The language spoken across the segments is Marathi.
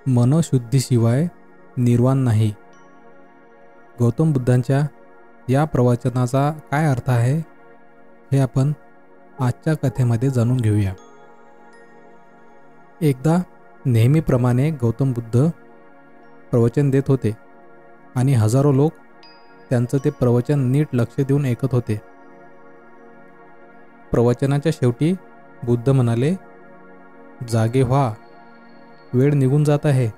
मनशुद्धीशिवाय निर्वाण नाही. गौतम बुद्धांच्या या प्रवचनाचा काय अर्थ आहे हे आपण आजच्या कथेमध्ये जाणून घेऊया. एकदा नेहमीप्रमाणे गौतम बुद्ध प्रवचन देत होते आणि हजारो लोक त्यांचं ते प्रवचन नीट लक्ष देऊन ऐकत होते. प्रवचनाच्या शेवटी बुद्ध म्हणाले, जागे व्हा, वेळ निघून जात आहे.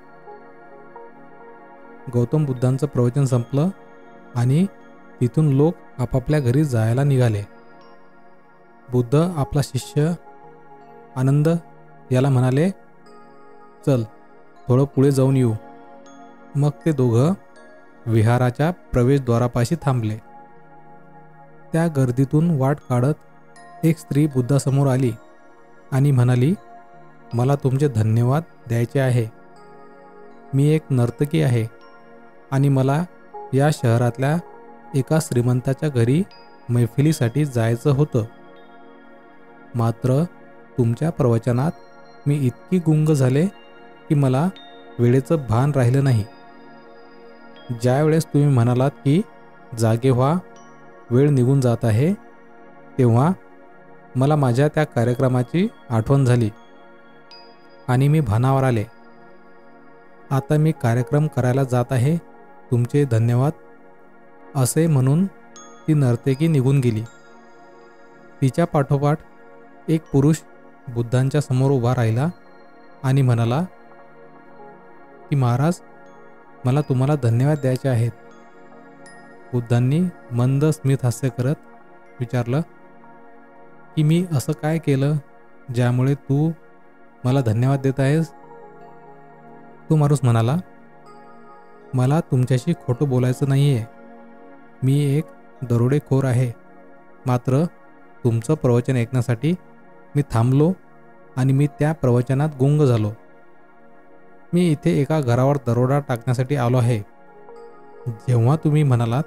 गौतम बुद्धांचं प्रवचन संपलं आणि तिथून लोक आपापल्या घरी जायला निघाले. बुद्ध आपला शिष्य आनंद याला म्हणाले, चल थोडं पुढे जाऊन येऊ. मग ते दोघं विहाराच्या प्रवेशद्वारापाशी थांबले. त्या गर्दीतून वाट काढत एक स्त्री बुद्धासमोर आली आणि म्हणाली, मला तुमचे धन्यवाद द्यायचे आहे. मी एक नर्तकी आहे आणि मला या शहरातल्या एका श्रीमंताच्या घरी मैफिलीसाठी जायचं होतं. मात्र तुमच्या प्रवचनात मी इतकी गुंग झाले की मला वेळेचं भान राहिलं नाही. ज्यावेळेस तुम्ही म्हणालात की जागे व्हा, वेळ निघून जात आहे, तेव्हा मला माझ्या त्या कार्यक्रमाची आठवण झाली आणि मी भानावर आले. आता मी कार्यक्रम करायला जात आहे, तुमचे धन्यवाद, असे म्हणून ती नर्तकी निघून गेली. तिच्या पाठोपाठ एक पुरुष बुद्धांच्या समोर उभा राहिला आणि म्हणाला की महाराज, मला तुम्हाला धन्यवाद द्यायचे आहेत. बुद्धांनी मंद स्मित हास्य करत विचारलं की मी असं काय केलं ज्यामुळे तू मला धन्यवाद देत आहेस? तो माणूस म्हणाला, मला तुमच्याशी खोटं बोलायचं नाही आहे. मी एक दरोडेखोर आहे. मात्र तुमचं प्रवचन ऐकण्यासाठी मी थांबलो आणि मी त्या प्रवचनात गुंग झालो. मी इथे एका घरावर दरोडा टाकण्यासाठी आलो आहे. जेव्हा तुम्ही म्हणालात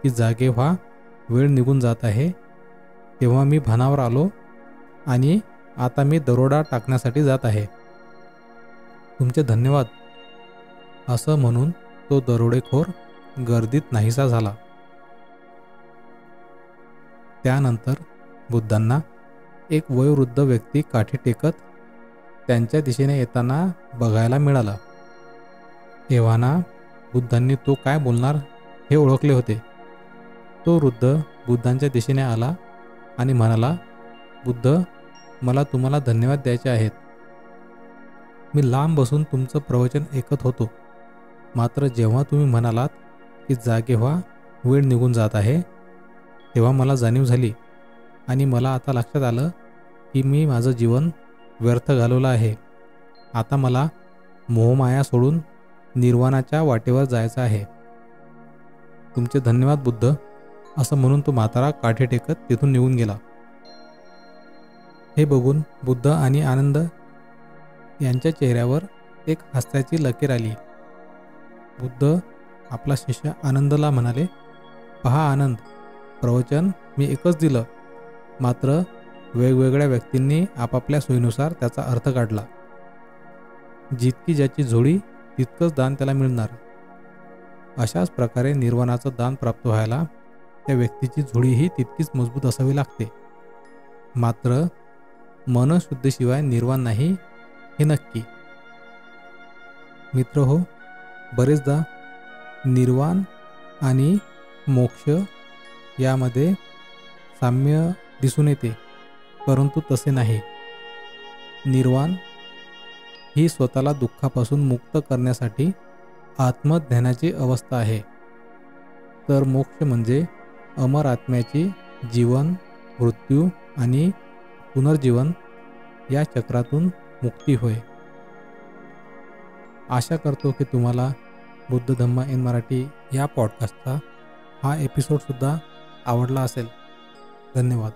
की जागे व्हा, वेळ निघून जात आहे, तेव्हा मी भानावर आलो आणि आता मी दरोडा टाकण्यासाठी जात आहे. तुमचे धन्यवाद, असं म्हणून तो दरोडेखोर गर्दीत नाहीसा झाला. त्यानंतर बुद्धांना एक वयोवृद्ध व्यक्ती काठी टेकत त्यांच्या दिशेने येताना बघायला मिळाला. एव्हाना बुद्धांनी तो काय बोलणार हे ओळखले होते. तो वृद्ध बुद्धांच्या दिशेने आला आणि म्हणाला, बुद्ध, मला तुम्हाला धन्यवाद द्यायचे आहेत. मी लांब बसून तुमचं प्रवचन ऐकत होतो. मात्र जेव्हा तुम्ही म्हणालात की जागे व्हा, वेळ निघून जात आहे, तेव्हा मला जाणीव झाली आणि मला आता लक्षात आलं की मी माझं जीवन व्यर्थ घालवलं आहे. आता मला मोहमाया सोडून निर्वाणाच्या वाटेवर जायचं आहे. तुमचे धन्यवाद बुद्ध, असं म्हणून तो म्हातारा काठी टेकत तिथून निघून गेला. हे बघून बुद्ध आणि आनंद यांच्या चेहऱ्यावर एक हास्याची लकीर आली. बुद्ध आपला शिष्य आनंदला म्हणाले, पहा आनंद, प्रवचन मी एकच दिलं, मात्र वेगवेगळ्या व्यक्तींनी आपापल्या सोयीनुसार त्याचा अर्थ काढला. जितकी ज्याची झोळी तितकंच दान त्याला मिळणार. अशाच प्रकारे निर्वाणाचं दान प्राप्त व्हायला त्या व्यक्तीची झोळीही तितकीच मजबूत असावी लागते. मात्र मनशुद्धीशिवाय निर्वाण नाही हे नक्की. मित्र हो, बरेचदा निर्वाण आणि मोक्ष यामध्ये साम्य दिसून येते, परंतु तसे नाही. निर्वाण ही स्वतःला दुःखापासून मुक्त करण्यासाठी आत्मज्ञानाची अवस्था आहे, तर मोक्ष म्हणजे अमर आत्म्याची जीवन, मृत्यू आणि पुनर्जीवन या चक्रातून मुक्ती होय. आशा करतो की तुम्हाला बुद्ध धम्मा इन मराठी या पॉडकास्टचा हा एपिसोडसुद्धा आवडला असेल. धन्यवाद.